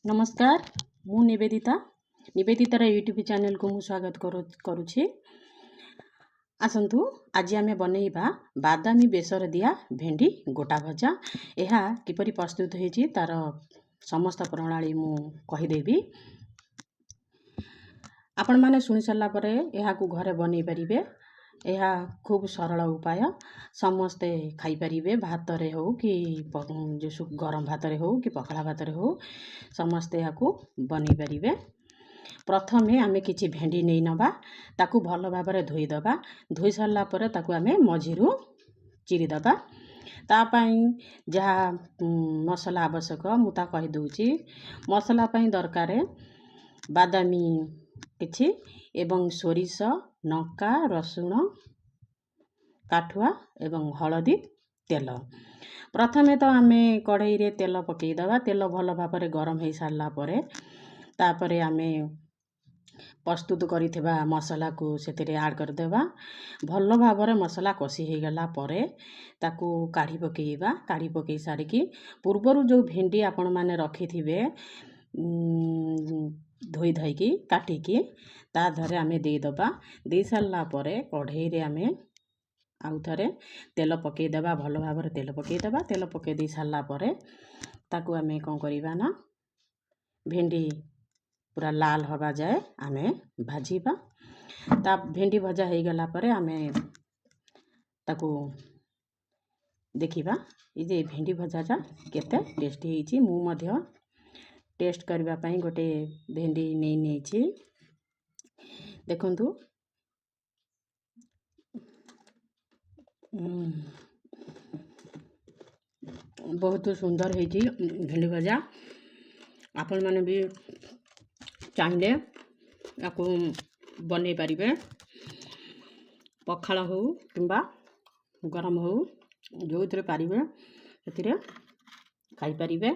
नमस्कार मु निवेदितार YouTube channel को मु स्वागत करुछि। आसंतु आज आमे बनैबा बादामी बेसर दिया भेंडी गोटा भजा। यह किपरि प्रस्तुत होइछि तार समस्त प्रणाली मु कहिदेबी। आपण माने सुनि सरला परे यहा को घरे बनै परिबे। यह खूब सरल उपाय, समस्ते खाई परिबे। भात रे हो कि जो गरम भात रे हो कि पखला भात रे हो, समस्ते यहा को बनै परिबे। प्रथमे आमे किछि भेंडी नै नबा, ताकू भलो भाबरे धोई दबा। धोई सरला परे ताकू आमे मझिरु चिरी दबा। ता पई जहा मसला आवश्यक मु ता कहि दउछि। मसला पई दरकारे बादामी किछि एवं सोरिष, नका, रसुण, काठुआ एवं हलदी, तेल। प्रथमे तो आमे कढ़ाई रे तेल पकई दबा। तेल भलो भाबरे गरम हे सारला परे तापरे आमे प्रस्तुत करिथिबा मसला को सेतिरे ऐड कर देबा। भलो भाबरे मसला कसी हे गला परे ताकू काढ़ी पकेइबा। काढ़ी पकेइ सारी की पूर्वरु जो भेंडी आपण माने रखिथिबे धोई धाइकी काटिकी ता धरे आमे दे दबा। दे सारला परे कढ़ाई रे आमे आउ थरे तेल पकेइ देबा। भलो भाबरे तेल पकेइ देबा। तेल पकेइ दे सारला परे ताकू आमे कोन करिबा ना भेंडी पूरा लाल हवा जाए आमे भाजीबा। ता भेंडी भजा हे गला परे आमे ताकू देखिबा ई जे भेंडी भजा जा केते टेस्टी हेछि। मु मध्य टेस्ट करबा पई गोटे भेंडी नै छी। देखंतु बहुत सुंदर हेछि भेंडी भजा। आपण माने भी चाहिले याको बनै परिबे। पखाला हो किंबा गरम हो जोइतरे परिबे सेतिरे खाई परिबे।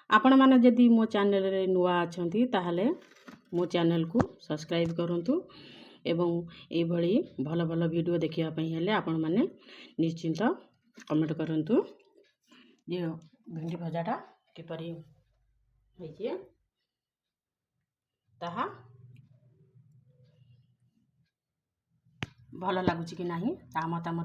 आपण माने जदि मो चैनल रे नुआ अछंती ताहले मो चैनल को सब्सक्राइब करंतु एवं ए भली भलो भलो वीडियो देखिया पई हेले आपण माने निश्चिंत कमेंट करंतु जे भेंडी भजाटा किपरि होइछि ताहा भलो लागुछि कि नाही ता मतामत